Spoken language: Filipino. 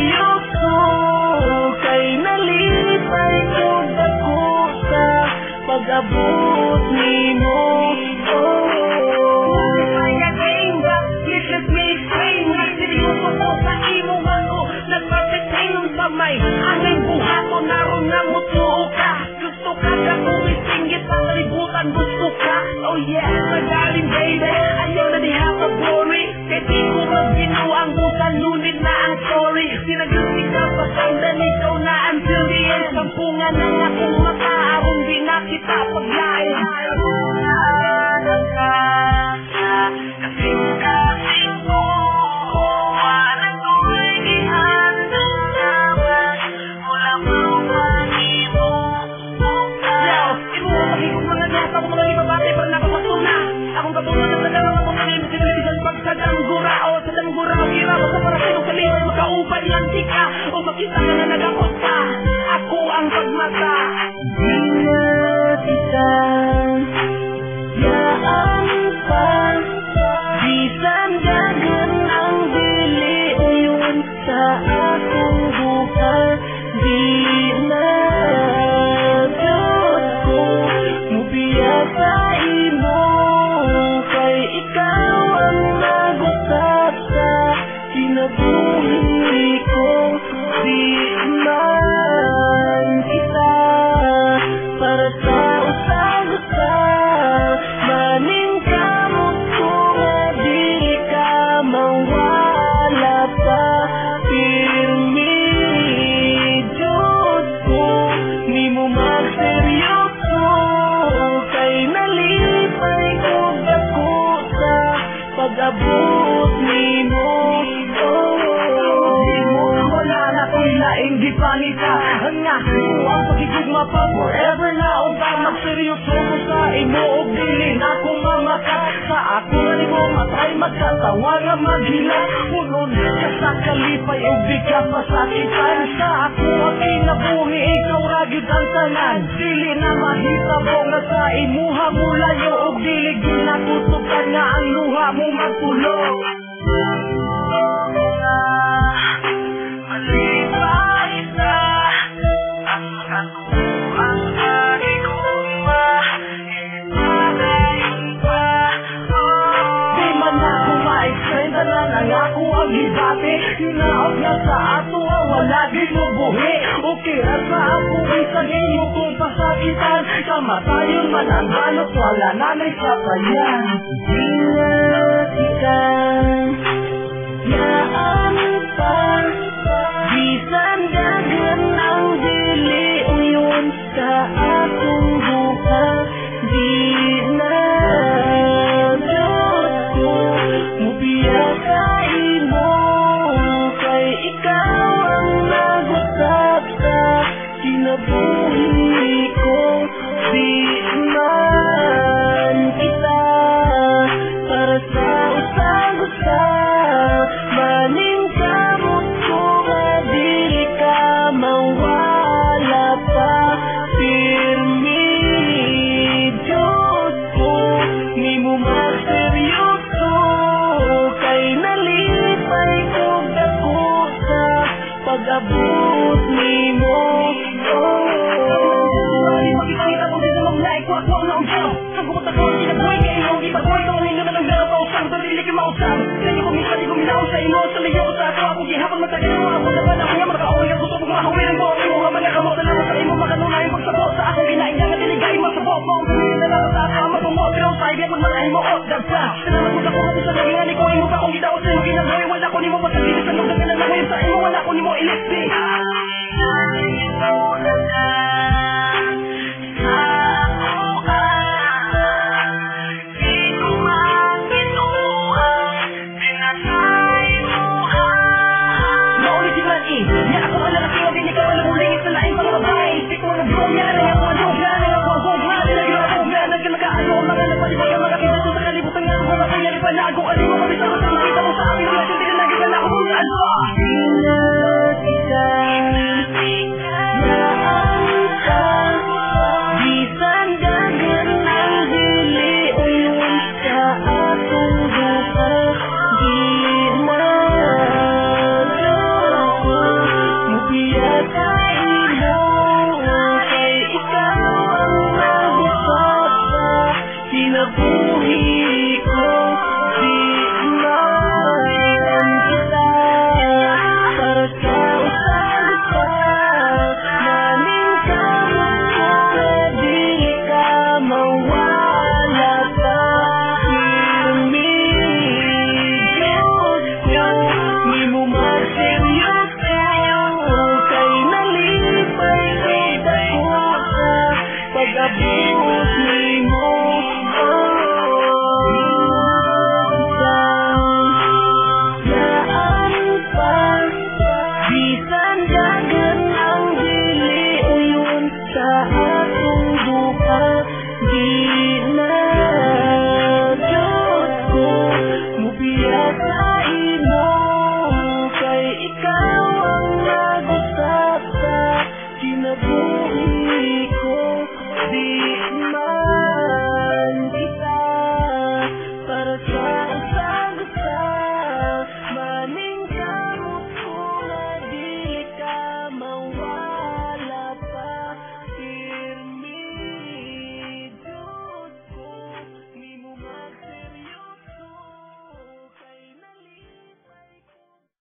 seryoso kay nalipay ko dako sa pag-abot nimo. May angay buhato naroon na mutuo ka. Gusto ka na kung isingit ang kalibutan, gusto ka. Oh yeah, magaling baby, ayaw na di half of glory. Kaya di ko magbino ang busan, ngunit na ang story. Sinagusti ka pa sandal, ikaw na until the end. Sampungan ng akong mata, arong di na kita paglain. Makaupay lang tika o makita ka na nagakot pa. Ako ang pagmata. Di na kita yaan pa, bisan dagan ang dili yun sa akong bukas. Di na Diyos ko mubiya sa imo, kay ikaw ang nagusap sa kinabuhi ko. Di man kita para sa usag-usag, maning kamot ko nga dili ka mawala pa. Pirmi Diyos ko, ni mo magseryoso kay nalipay ko dako sa pag-abot nimo. Laing di panita nga ang pagigugma pa forever na o ba magseryoso ko sa imo o dili na akong mamakat sa ako na ni mo matay magkatawa nga maghila punon ka sa kalipay o di ka pasakitan sa ako ang kinabuhi ikaw ragyod ang tanan dili na mahitabo nga sa imuha mo layo o dili ginakutukan nga ang luha mo magtulog. Ako ang gibati, hinaot na sa ato ang wala di mo buhi. Okay ra sa ako isang inyo kung pasakitan, kamatayon man ang hanot, wala na may sasayan. Di na kita yaan pa, bisan dagan ang dili yun sa akong bukas. Di na Diyos ko mubiya sa imo, kay ikaw ang nagusap sa kinabuhi ko. Di man kita para sa usag-usag, maning kamot ko nga dili ka mawala pa. Pirmi Diyos ko, ni mo magseryoso kay nalipay ko dako sa pag-abot nimo. Makikita ko din namang naikot mo na ang gano. Saan ko matagawa kinabuhay kayo mo, ipagoy ko ngayon naman ang gano pa usang sarili ko mausang. Sa'yo ko minsan di ko minaw sa imo, sa liyo ko sa ako ako gihapon matagal mo ako naman ako nga makakaawin ang gusto kong makawin ang buong imo. Haman na kamot na naman sa imo makanunay pagsabot sa akong ginaingang at iligay mo sa bopong. Pumili na lang sa ako matungod pero sa ibig magmalahin mo o dagsa. Salamat mo sa kung sa naging ani ko imo pa kung gitaw sa imo ginagawa wala ko ni mo pasagin.